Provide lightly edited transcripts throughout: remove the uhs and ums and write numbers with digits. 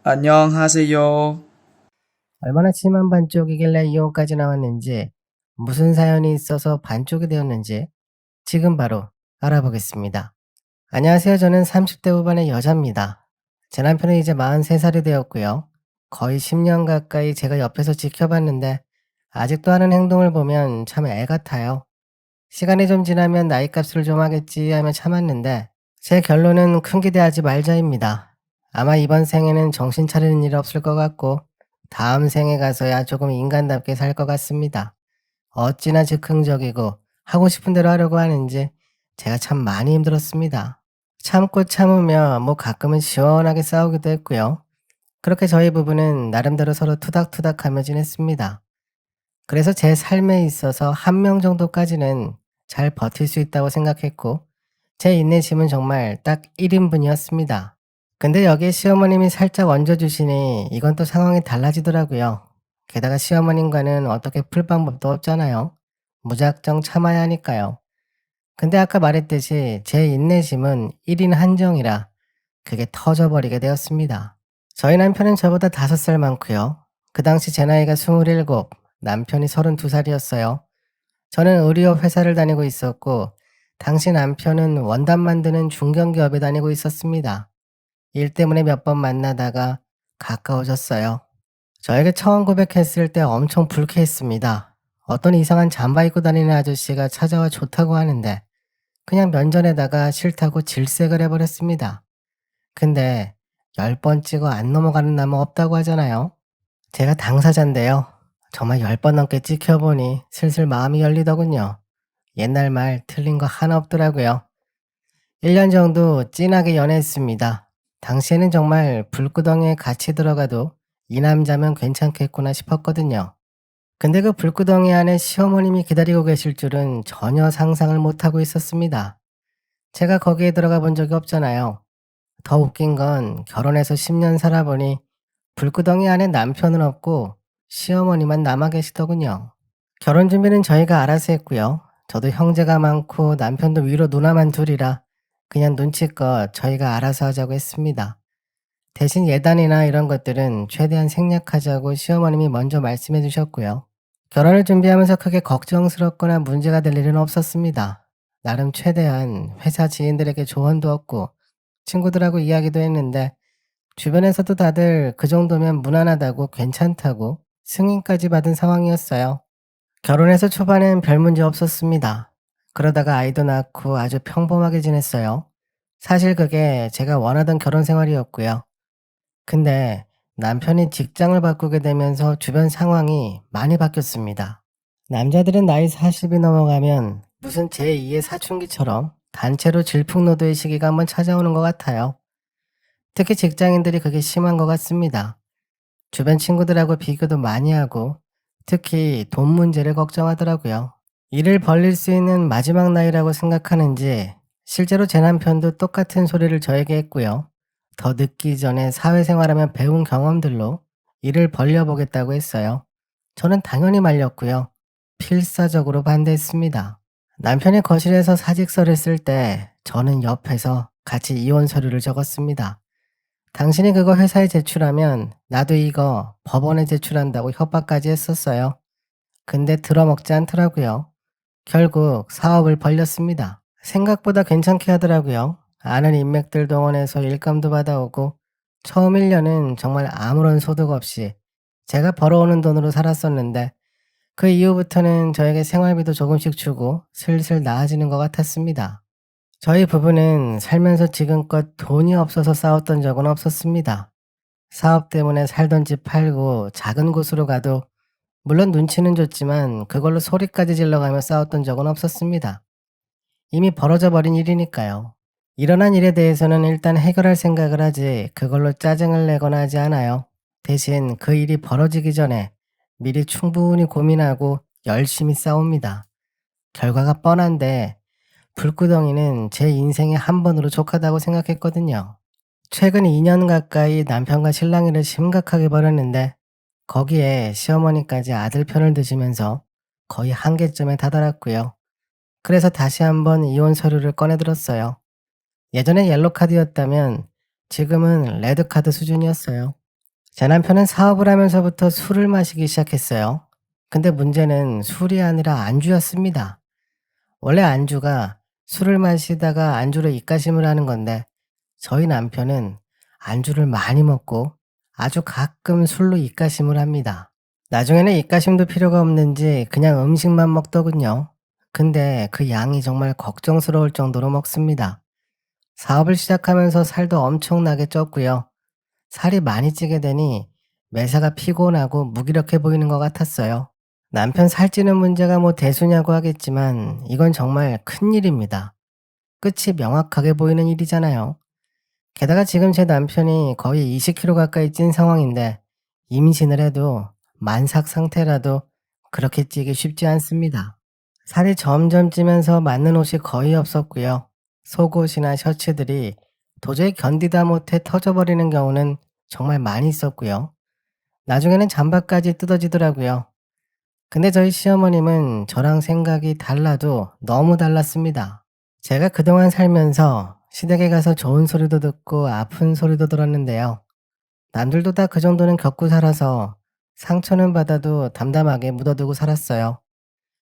안녕하세요. 얼마나 심한 반쪽이길래 이혼까지 나왔는지, 무슨 사연이 있어서 반쪽이 되었는지 지금 바로 알아보겠습니다. 안녕하세요. 저는 30대 후반의 여자입니다. 제 남편은 이제 43살이 되었고요. 거의 10년 가까이 제가 옆에서 지켜봤는데 아직도 하는 행동을 보면 참 애 같아요. 시간이 좀 지나면 나이값을 좀 하겠지 하며 참았는데 제 결론은 큰 기대하지 말자입니다. 아마 이번 생에는 정신 차리는 일 없을 것 같고 다음 생에 가서야 조금 인간답게 살 것 같습니다. 어찌나 즉흥적이고 하고 싶은 대로 하려고 하는지 제가 참 많이 힘들었습니다. 참고 참으며 뭐 가끔은 시원하게 싸우기도 했고요. 그렇게 저희 부부는 나름대로 서로 투닥투닥하며 지냈습니다. 그래서 제 삶에 있어서 한 명 정도까지는 잘 버틸 수 있다고 생각했고 제 인내심은 정말 딱 1인분이었습니다. 근데 여기에 시어머님이 살짝 얹어주시니 이건 또 상황이 달라지더라고요. 게다가 시어머님과는 어떻게 풀 방법도 없잖아요. 무작정 참아야 하니까요. 근데 아까 말했듯이 제 인내심은 1인 한정이라 그게 터져버리게 되었습니다. 저희 남편은 저보다 5살 많고요. 그 당시 제 나이가 27, 남편이 32살이었어요. 저는 의류업 회사를 다니고 있었고 당시 남편은 원단 만드는 중견기업에 다니고 있었습니다. 일 때문에 몇 번 만나다가 가까워졌어요. 저에게 처음 고백했을 때 엄청 불쾌했습니다. 어떤 이상한 잠바 입고 다니는 아저씨가 찾아와 좋다고 하는데 그냥 면전에다가 싫다고 질색을 해버렸습니다. 근데 10번 찍어 안 넘어가는 나무 없다고 하잖아요. 제가 당사자인데요. 정말 10번 넘게 찍혀보니 슬슬 마음이 열리더군요. 옛날 말 틀린 거 하나 없더라고요. 1년 정도 진하게 연애했습니다. 당시에는 정말 불구덩이에 같이 들어가도 이 남자면 괜찮겠구나 싶었거든요. 근데 그 불구덩이 안에 시어머님이 기다리고 계실 줄은 전혀 상상을 못하고 있었습니다. 제가 거기에 들어가 본 적이 없잖아요. 더 웃긴 건 결혼해서 10년 살아보니 불구덩이 안에 남편은 없고 시어머니만 남아 계시더군요. 결혼 준비는 저희가 알아서 했고요. 저도 형제가 많고 남편도 위로 누나만 둘이라 그냥 눈치껏 저희가 알아서 하자고 했습니다. 대신 예단이나 이런 것들은 최대한 생략하자고 시어머님이 먼저 말씀해 주셨고요. 결혼을 준비하면서 크게 걱정스럽거나 문제가 될 일은 없었습니다. 나름 최대한 회사 지인들에게 조언도 얻고 친구들하고 이야기도 했는데 주변에서도 다들 그 정도면 무난하다고 괜찮다고 승인까지 받은 상황이었어요. 결혼해서 초반엔 별 문제 없었습니다. 그러다가 아이도 낳고 아주 평범하게 지냈어요. 사실 그게 제가 원하던 결혼 생활이었고요. 근데 남편이 직장을 바꾸게 되면서 주변 상황이 많이 바뀌었습니다. 남자들은 나이 40이 넘어가면 무슨 제2의 사춘기처럼 단체로 질풍노도의 시기가 한번 찾아오는 것 같아요. 특히 직장인들이 그게 심한 것 같습니다. 주변 친구들하고 비교도 많이 하고 특히 돈 문제를 걱정하더라고요. 일을 벌릴 수 있는 마지막 나이라고 생각하는지 실제로 제 남편도 똑같은 소리를 저에게 했고요. 더 늦기 전에 사회생활하며 배운 경험들로 일을 벌려보겠다고 했어요. 저는 당연히 말렸고요. 필사적으로 반대했습니다. 남편이 거실에서 사직서를 쓸 때 저는 옆에서 같이 이혼 서류를 적었습니다. 당신이 그거 회사에 제출하면 나도 이거 법원에 제출한다고 협박까지 했었어요. 근데 들어먹지 않더라고요. 결국 사업을 벌렸습니다. 생각보다 괜찮게 하더라고요. 아는 인맥들 동원해서 일감도 받아오고 처음 1년은 정말 아무런 소득 없이 제가 벌어오는 돈으로 살았었는데 그 이후부터는 저에게 생활비도 조금씩 주고 슬슬 나아지는 것 같았습니다. 저희 부부는 살면서 지금껏 돈이 없어서 싸웠던 적은 없었습니다. 사업 때문에 살던 집 팔고 작은 곳으로 가도 물론 눈치는 줬지만 그걸로 소리까지 질러가며 싸웠던 적은 없었습니다. 이미 벌어져 버린 일이니까요. 일어난 일에 대해서는 일단 해결할 생각을 하지 그걸로 짜증을 내거나 하지 않아요. 대신 그 일이 벌어지기 전에 미리 충분히 고민하고 열심히 싸웁니다. 결과가 뻔한데 불구덩이는 제 인생에 한 번으로 족하다고 생각했거든요. 최근 2년 가까이 남편과 실랑이를 심각하게 벌였는데 거기에 시어머니까지 아들 편을 드시면서 거의 한계점에 다다랐고요. 그래서 다시 한번 이혼 서류를 꺼내들었어요. 예전에 옐로카드였다면 지금은 레드카드 수준이었어요. 제 남편은 사업을 하면서부터 술을 마시기 시작했어요. 근데 문제는 술이 아니라 안주였습니다. 원래 안주가 술을 마시다가 안주로 입가심을 하는 건데 저희 남편은 안주를 많이 먹고 아주 가끔 술로 입가심을 합니다. 나중에는 입가심도 필요가 없는지 그냥 음식만 먹더군요. 근데 그 양이 정말 걱정스러울 정도로 먹습니다. 사업을 시작하면서 살도 엄청나게 쪘고요. 살이 많이 찌게 되니 매사가 피곤하고 무기력해 보이는 것 같았어요. 남편 살찌는 문제가 뭐 대수냐고 하겠지만 이건 정말 큰일입니다. 끝이 명확하게 보이는 일이잖아요. 게다가 지금 제 남편이 거의 20kg 가까이 찐 상황인데 임신을 해도 만삭 상태라도 그렇게 찌기 쉽지 않습니다. 살이 점점 찌면서 맞는 옷이 거의 없었고요. 속옷이나 셔츠들이 도저히 견디다 못해 터져버리는 경우는 정말 많이 있었고요. 나중에는 잠바까지 뜯어지더라고요. 근데 저희 시어머님은 저랑 생각이 달라도 너무 달랐습니다. 제가 그동안 살면서 시댁에 가서 좋은 소리도 듣고 아픈 소리도 들었는데요. 남들도 다 그 정도는 겪고 살아서 상처는 받아도 담담하게 묻어두고 살았어요.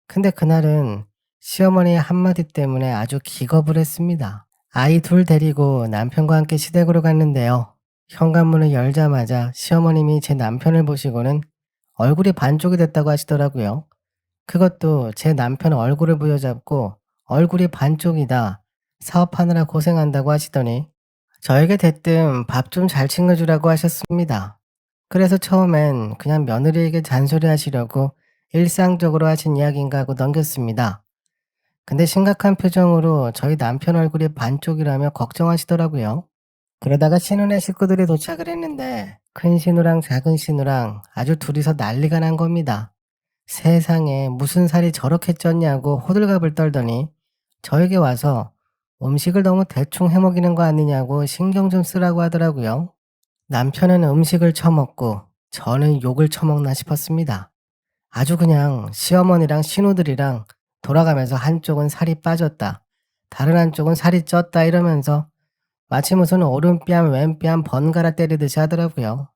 근데 그날은 시어머니의 한마디 때문에 아주 기겁을 했습니다. 아이 둘 데리고 남편과 함께 시댁으로 갔는데요. 현관문을 열자마자 시어머님이 제 남편을 보시고는 얼굴이 반쪽이 됐다고 하시더라고요. 그것도 제 남편 얼굴을 부여잡고 얼굴이 반쪽이다. 사업하느라 고생한다고 하시더니 저에게 대뜸 밥 좀 잘 챙겨주라고 하셨습니다. 그래서 처음엔 그냥 며느리에게 잔소리하시려고 일상적으로 하신 이야기인가 하고 넘겼습니다. 근데 심각한 표정으로 저희 남편 얼굴이 반쪽이라며 걱정하시더라고요. 그러다가 신혼의 식구들이 도착을 했는데 큰 신우랑 작은 신우랑 아주 둘이서 난리가 난 겁니다. 세상에 무슨 살이 저렇게 쪘냐고 호들갑을 떨더니 저에게 와서 음식을 너무 대충 해먹이는 거 아니냐고 신경 좀 쓰라고 하더라고요. 남편은 음식을 처먹고 저는 욕을 처먹나 싶었습니다. 아주 그냥 시어머니랑 신우들이랑 돌아가면서 한쪽은 살이 빠졌다. 다른 한쪽은 살이 쪘다 이러면서 마치 무슨 오른뺨 왼뺨 번갈아 때리듯이 하더라고요.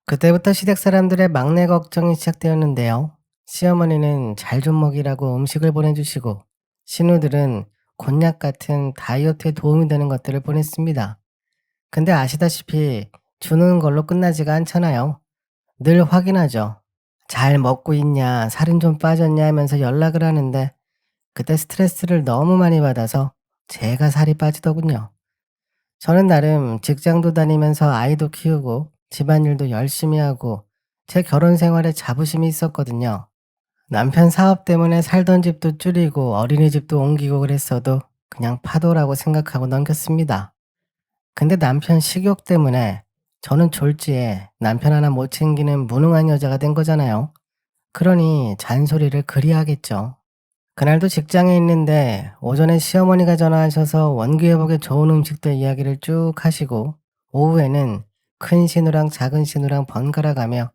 그때부터 시댁 사람들의 막내 걱정이 시작되었는데요. 시어머니는 잘 좀 먹이라고 음식을 보내주시고 신우들은 곤약 같은 다이어트에 도움이 되는 것들을 보냈습니다. 근데 아시다시피 주는 걸로 끝나지가 않잖아요. 늘 확인하죠. 잘 먹고 있냐, 살은 좀 빠졌냐 하면서 연락을 하는데 그때 스트레스를 너무 많이 받아서 제가 살이 빠지더군요. 저는 나름 직장도 다니면서 아이도 키우고 집안일도 열심히 하고 제 결혼 생활에 자부심이 있었거든요. 남편 사업 때문에 살던 집도 줄이고 어린이집도 옮기고 그랬어도 그냥 파도라고 생각하고 넘겼습니다. 근데 남편 식욕 때문에 저는 졸지에 남편 하나 못 챙기는 무능한 여자가 된 거잖아요. 그러니 잔소리를 그리 하겠죠. 그날도 직장에 있는데 오전에 시어머니가 전화하셔서 원기회복에 좋은 음식들 이야기를 쭉 하시고 오후에는 큰 신우랑 작은 신우랑 번갈아 가며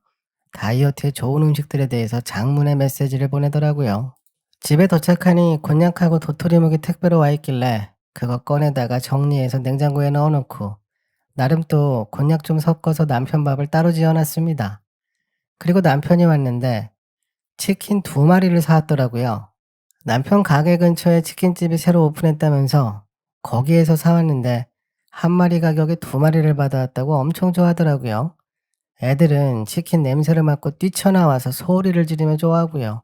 다이어트에 좋은 음식들에 대해서 장문의 메시지를 보내더라고요. 집에 도착하니 곤약하고 도토리묵이 택배로 와 있길래 그거 꺼내다가 정리해서 냉장고에 넣어놓고 나름 또 곤약 좀 섞어서 남편 밥을 따로 지어놨습니다. 그리고 남편이 왔는데 치킨 2마리를 사왔더라고요. 남편 가게 근처에 치킨집이 새로 오픈했다면서 거기에서 사왔는데 한 마리 가격에 2마리를 받아왔다고 엄청 좋아하더라고요. 애들은 치킨 냄새를 맡고 뛰쳐나와서 소리를 지르며 좋아하고요.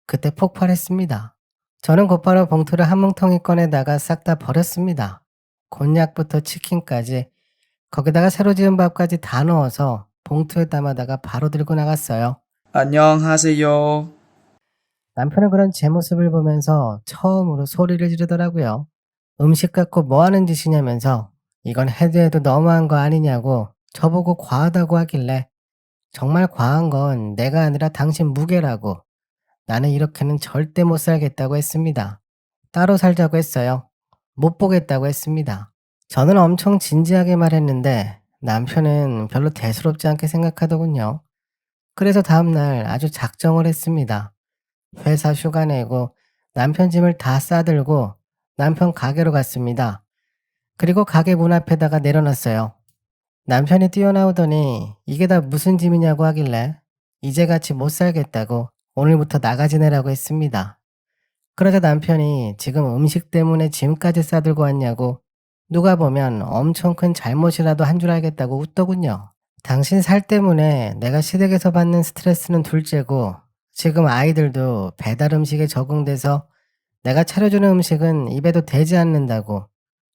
그때 폭발했습니다. 저는 곧바로 봉투를 한 뭉텅이 꺼내다가 싹 다 버렸습니다. 곤약부터 치킨까지 거기다가 새로 지은 밥까지 다 넣어서 봉투에 담아다가 바로 들고 나갔어요. 안녕하세요. 남편은 그런 제 모습을 보면서 처음으로 소리를 지르더라고요. 음식 갖고 뭐 하는 짓이냐면서 이건 해도 해도 너무한 거 아니냐고 저보고 과하다고 하길래 정말 과한 건 내가 아니라 당신 무게라고 나는 이렇게는 절대 못 살겠다고 했습니다. 따로 살자고 했어요. 못 보겠다고 했습니다. 저는 엄청 진지하게 말했는데 남편은 별로 대수롭지 않게 생각하더군요. 그래서 다음날 아주 작정을 했습니다. 회사 휴가 내고 남편 짐을 다 싸들고 남편 가게로 갔습니다. 그리고 가게 문 앞에다가 내려놨어요. 남편이 뛰어나오더니 이게 다 무슨 짐이냐고 하길래 이제 같이 못 살겠다고 오늘부터 나가 지내라고 했습니다. 그러자 남편이 지금 음식 때문에 짐까지 싸들고 왔냐고 누가 보면 엄청 큰 잘못이라도 한 줄 알겠다고 웃더군요. 당신 살 때문에 내가 시댁에서 받는 스트레스는 둘째고 지금 아이들도 배달 음식에 적응돼서 내가 차려주는 음식은 입에도 대지 않는다고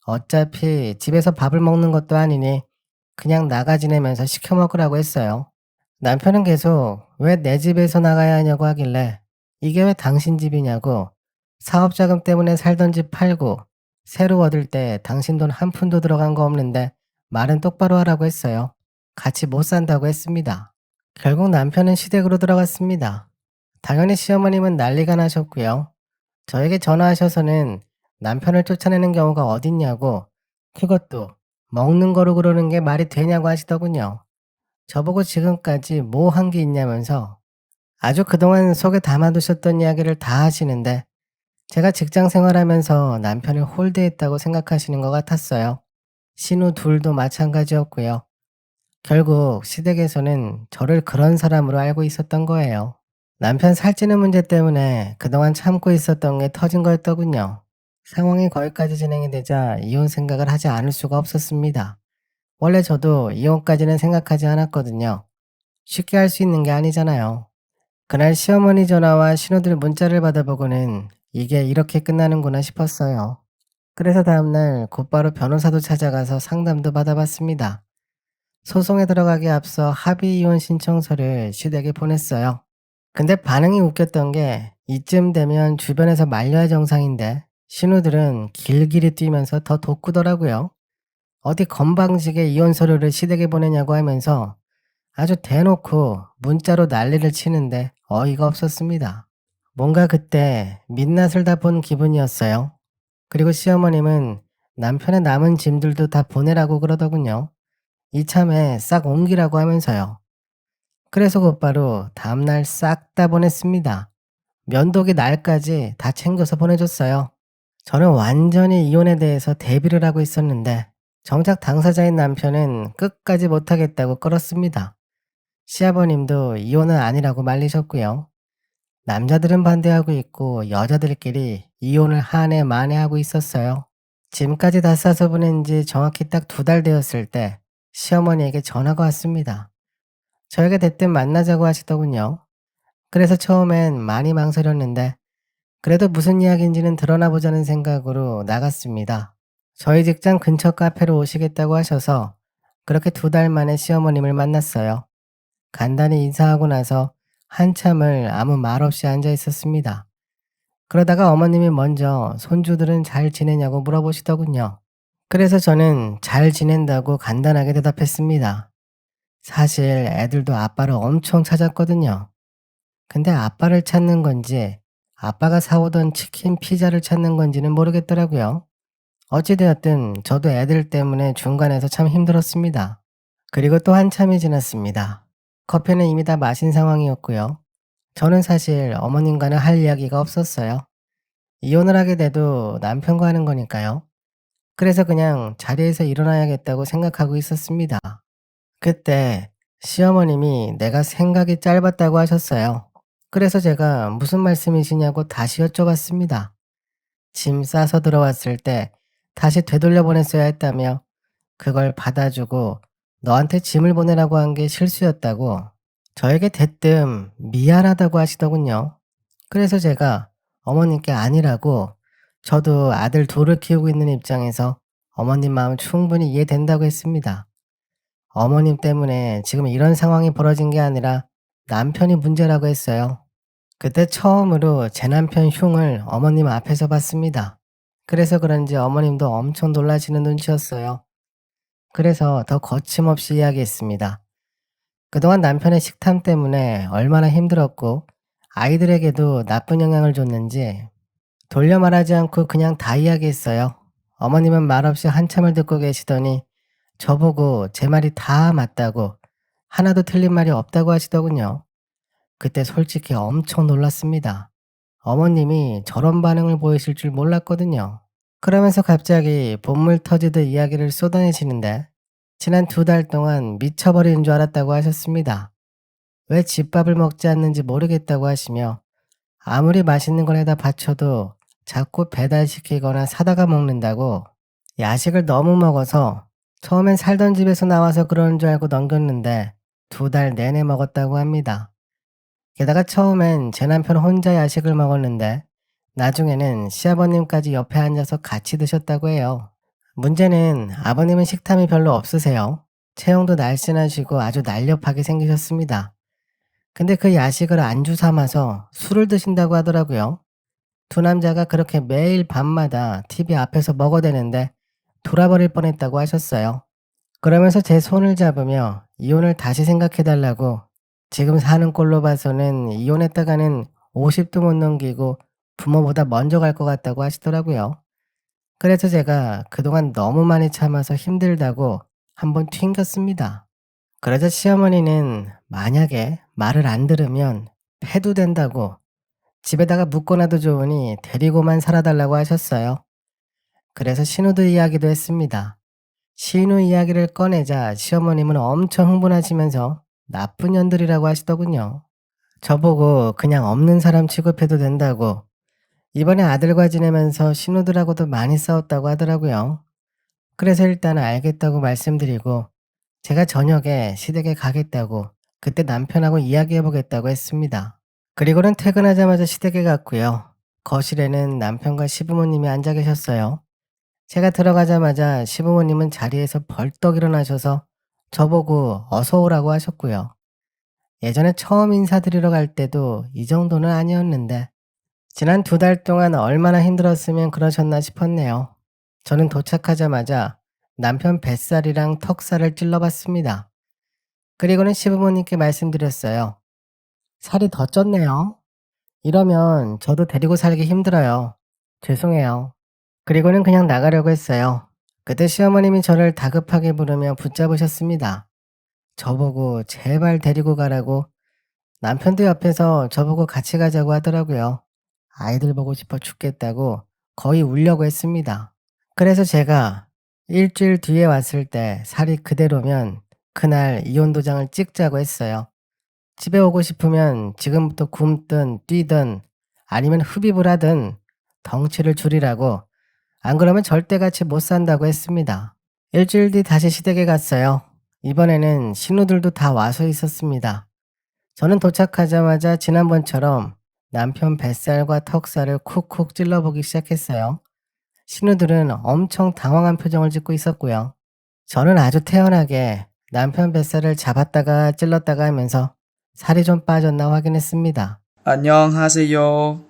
어차피 집에서 밥을 먹는 것도 아니니 그냥 나가 지내면서 시켜 먹으라고 했어요. 남편은 계속 왜 내 집에서 나가야 하냐고 하길래 이게 왜 당신 집이냐고 사업자금 때문에 살던 집 팔고 새로 얻을 때 당신 돈 한 푼도 들어간 거 없는데 말은 똑바로 하라고 했어요. 같이 못 산다고 했습니다. 결국 남편은 시댁으로 들어갔습니다. 당연히 시어머님은 난리가 나셨고요. 저에게 전화하셔서는 남편을 쫓아내는 경우가 어딨냐고 그것도 먹는 거로 그러는 게 말이 되냐고 하시더군요. 저보고 지금까지 뭐 한 게 있냐면서 아주 그동안 속에 담아두셨던 이야기를 다 하시는데 제가 직장 생활하면서 남편을 홀대했다고 생각하시는 것 같았어요. 신우 둘도 마찬가지였고요. 결국 시댁에서는 저를 그런 사람으로 알고 있었던 거예요. 남편 살찌는 문제 때문에 그동안 참고 있었던 게 터진 거였더군요. 상황이 거기까지 진행이 되자 이혼 생각을 하지 않을 수가 없었습니다. 원래 저도 이혼까지는 생각하지 않았거든요. 쉽게 할 수 있는 게 아니잖아요. 그날 시어머니 전화와 신호들 문자를 받아보고는 이게 이렇게 끝나는구나 싶었어요. 그래서 다음날 곧바로 변호사도 찾아가서 상담도 받아봤습니다. 소송에 들어가기 앞서 합의 이혼 신청서를 시댁에 보냈어요. 근데 반응이 웃겼던 게 이쯤 되면 주변에서 말려야 정상인데 신우들은 길길이 뛰면서 더 돋구더라고요. 어디 건방지게 이혼 서류를 시댁에 보내냐고 하면서 아주 대놓고 문자로 난리를 치는데 어이가 없었습니다. 뭔가 그때 민낯을 다 본 기분이었어요. 그리고 시어머님은 남편의 남은 짐들도 다 보내라고 그러더군요. 이참에 싹 옮기라고 하면서요. 그래서 곧바로 다음날 싹 다 보냈습니다. 면도기 날까지 다 챙겨서 보내줬어요. 저는 완전히 이혼에 대해서 대비를 하고 있었는데 정작 당사자인 남편은 끝까지 못하겠다고 끌었습니다. 시아버님도 이혼은 아니라고 말리셨고요. 남자들은 반대하고 있고 여자들끼리 이혼을 한 해 만에 하고 있었어요. 짐까지 다 싸서 보낸 지 정확히 딱 2달 되었을 때 시어머니에게 전화가 왔습니다. 저에게 대뜸 만나자고 하시더군요. 그래서 처음엔 많이 망설였는데 그래도 무슨 이야기인지는 드러나 보자는 생각으로 나갔습니다. 저희 직장 근처 카페로 오시겠다고 하셔서 그렇게 2달 만에 시어머님을 만났어요. 간단히 인사하고 나서 한참을 아무 말 없이 앉아 있었습니다. 그러다가 어머님이 먼저 손주들은 잘 지내냐고 물어보시더군요. 그래서 저는 잘 지낸다고 간단하게 대답했습니다. 사실 애들도 아빠를 엄청 찾았거든요. 근데 아빠를 찾는 건지 아빠가 사오던 치킨 피자를 찾는 건지는 모르겠더라고요. 어찌되었든 저도 애들 때문에 중간에서 참 힘들었습니다. 그리고 또 한참이 지났습니다. 커피는 이미 다 마신 상황이었고요. 저는 사실 어머님과는 할 이야기가 없었어요. 이혼을 하게 돼도 남편과 하는 거니까요. 그래서 그냥 자리에서 일어나야겠다고 생각하고 있었습니다. 그때 시어머님이 내가 생각이 짧았다고 하셨어요. 그래서 제가 무슨 말씀이시냐고 다시 여쭤봤습니다. 짐 싸서 들어왔을 때 다시 되돌려 보냈어야 했다며 그걸 받아주고 너한테 짐을 보내라고 한 게 실수였다고 저에게 대뜸 미안하다고 하시더군요. 그래서 제가 어머님께 아니라고 저도 아들 둘을 키우고 있는 입장에서 어머님 마음 충분히 이해된다고 했습니다. 어머님 때문에 지금 이런 상황이 벌어진 게 아니라 남편이 문제라고 했어요. 그때 처음으로 제 남편 흉을 어머님 앞에서 봤습니다. 그래서 그런지 어머님도 엄청 놀라시는 눈치였어요. 그래서 더 거침없이 이야기했습니다. 그동안 남편의 식탐 때문에 얼마나 힘들었고 아이들에게도 나쁜 영향을 줬는지 돌려 말하지 않고 그냥 다 이야기했어요. 어머님은 말없이 한참을 듣고 계시더니 저보고 제 말이 다 맞다고 하나도 틀린 말이 없다고 하시더군요. 그때 솔직히 엄청 놀랐습니다. 어머님이 저런 반응을 보이실 줄 몰랐거든요. 그러면서 갑자기 본물 터지듯 이야기를 쏟아내시는데 지난 2달 동안 미쳐버리는 줄 알았다고 하셨습니다. 왜 집밥을 먹지 않는지 모르겠다고 하시며 아무리 맛있는 걸 해다 바쳐도 자꾸 배달시키거나 사다가 먹는다고 야식을 너무 먹어서 처음엔 살던 집에서 나와서 그러는 줄 알고 넘겼는데 2달 내내 먹었다고 합니다. 게다가 처음엔 제 남편 혼자 야식을 먹었는데 나중에는 시아버님까지 옆에 앉아서 같이 드셨다고 해요. 문제는 아버님은 식탐이 별로 없으세요. 체형도 날씬하시고 아주 날렵하게 생기셨습니다. 근데 그 야식을 안주 삼아서 술을 드신다고 하더라고요. 두 남자가 그렇게 매일 밤마다 TV 앞에서 먹어대는데 돌아버릴 뻔했다고 하셨어요. 그러면서 제 손을 잡으며 이혼을 다시 생각해달라고 지금 사는 꼴로 봐서는 이혼했다가는 50도 못 넘기고 부모보다 먼저 갈 것 같다고 하시더라고요. 그래서 제가 그동안 너무 많이 참아서 힘들다고 한번 튕겼습니다. 그러자 시어머니는 만약에 말을 안 들으면 패도 된다고 집에다가 묻거나도 좋으니 데리고만 살아달라고 하셨어요. 그래서 신우도 이야기도 했습니다. 신우 이야기를 꺼내자 시어머님은 엄청 흥분하시면서 나쁜 년들이라고 하시더군요. 저보고 그냥 없는 사람 취급해도 된다고 이번에 아들과 지내면서 신우들하고도 많이 싸웠다고 하더라고요. 그래서 일단 알겠다고 말씀드리고 제가 저녁에 시댁에 가겠다고 그때 남편하고 이야기해보겠다고 했습니다. 그리고는 퇴근하자마자 시댁에 갔고요. 거실에는 남편과 시부모님이 앉아 계셨어요. 제가 들어가자마자 시부모님은 자리에서 벌떡 일어나셔서 저보고 어서 오라고 하셨고요. 예전에 처음 인사드리러 갈 때도 이 정도는 아니었는데 지난 2달 동안 얼마나 힘들었으면 그러셨나 싶었네요. 저는 도착하자마자 남편 뱃살이랑 턱살을 찔러봤습니다. 그리고는 시부모님께 말씀드렸어요. 살이 더 쪘네요. 이러면 저도 데리고 살기 힘들어요. 죄송해요. 그리고는 그냥 나가려고 했어요. 그때 시어머님이 저를 다급하게 부르며 붙잡으셨습니다. 저보고 제발 데리고 가라고 남편도 옆에서 저보고 같이 가자고 하더라고요. 아이들 보고 싶어 죽겠다고 거의 울려고 했습니다. 그래서 제가 일주일 뒤에 왔을 때 살이 그대로면 그날 이혼 도장을 찍자고 했어요. 집에 오고 싶으면 지금부터 굶든 뛰든 아니면 흡입을 하든 덩치를 줄이라고 안 그러면 절대 같이 못 산다고 했습니다. 일주일 뒤 다시 시댁에 갔어요. 이번에는 신우들도 다 와서 있었습니다. 저는 도착하자마자 지난번처럼 남편 뱃살과 턱살을 쿡쿡 찔러보기 시작했어요. 신우들은 엄청 당황한 표정을 짓고 있었고요. 저는 아주 태연하게 남편 뱃살을 잡았다가 찔렀다가 하면서 살이 좀 빠졌나 확인했습니다. 안녕하세요.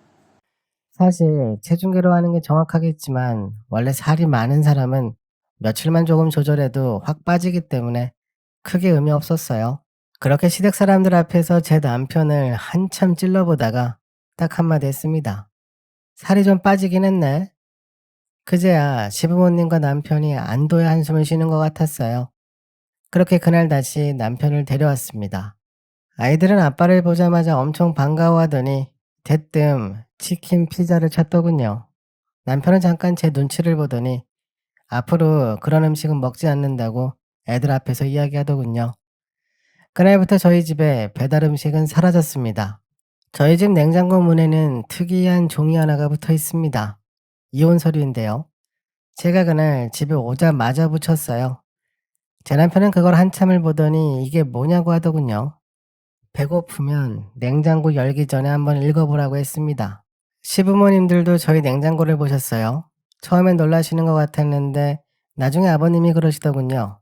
사실 체중계로 하는 게 정확하겠지만 원래 살이 많은 사람은 며칠만 조금 조절해도 확 빠지기 때문에 크게 의미 없었어요. 그렇게 시댁 사람들 앞에서 제 남편을 한참 찔러보다가 딱 한마디 했습니다. 살이 좀 빠지긴 했네. 그제야 시부모님과 남편이 안도의 한숨을 쉬는 것 같았어요. 그렇게 그날 다시 남편을 데려왔습니다. 아이들은 아빠를 보자마자 엄청 반가워하더니 대뜸 치킨 피자를 찾더군요. 남편은 잠깐 제 눈치를 보더니 앞으로 그런 음식은 먹지 않는다고 애들 앞에서 이야기하더군요. 그날부터 저희 집에 배달 음식은 사라졌습니다. 저희 집 냉장고 문에는 특이한 종이 하나가 붙어 있습니다. 이혼 서류인데요. 제가 그날 집에 오자마자 붙였어요. 제 남편은 그걸 한참을 보더니 이게 뭐냐고 하더군요. 배고프면 냉장고 열기 전에 한번 읽어보라고 했습니다. 시부모님들도 저희 냉장고를 보셨어요. 처음엔 놀라시는 것 같았는데 나중에 아버님이 그러시더군요.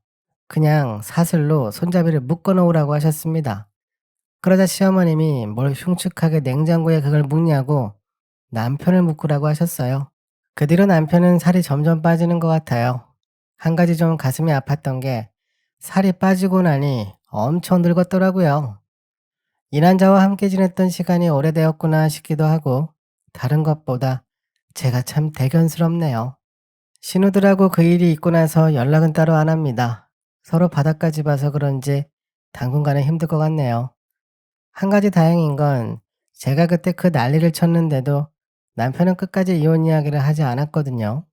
그냥 사슬로 손잡이를 묶어 놓으라고 하셨습니다. 그러자 시어머님이 뭘 흉측하게 냉장고에 그걸 묶냐고 남편을 묶으라고 하셨어요. 그 뒤로 남편은 살이 점점 빠지는 것 같아요. 한 가지 좀 가슴이 아팠던 게 살이 빠지고 나니 엄청 늙었더라고요. 이 남자와 함께 지냈던 시간이 오래되었구나 싶기도 하고 다른 것보다 제가 참 대견스럽네요. 신우들하고 그 일이 있고 나서 연락은 따로 안 합니다. 서로 바닷가지 봐서 그런지 당분간은 힘들 것 같네요. 한 가지 다행인 건 제가 그때 그 난리를 쳤는데도 남편은 끝까지 이혼 이야기를 하지 않았거든요.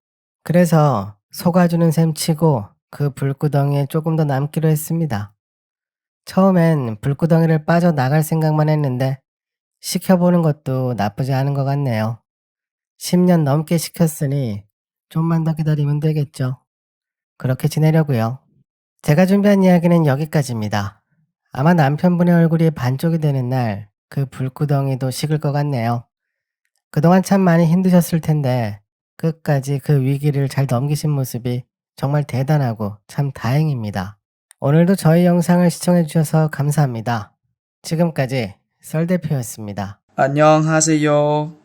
그래서 속아주는 셈 치고 그 불구덩이에 조금 더 남기로 했습니다. 처음엔 불구덩이를 빠져나갈 생각만 했는데 시켜보는 것도 나쁘지 않은 것 같네요. 10년 넘게 시켰으니 좀만 더 기다리면 되겠죠. 그렇게 지내려고요. 제가 준비한 이야기는 여기까지입니다. 아마 남편분의 얼굴이 반쪽이 되는 날 그 불구덩이도 식을 것 같네요. 그동안 참 많이 힘드셨을 텐데 끝까지 그 위기를 잘 넘기신 모습이 정말 대단하고 참 다행입니다. 오늘도 저희 영상을 시청해 주셔서 감사합니다. 지금까지 썰 대표였습니다. 안녕하세요.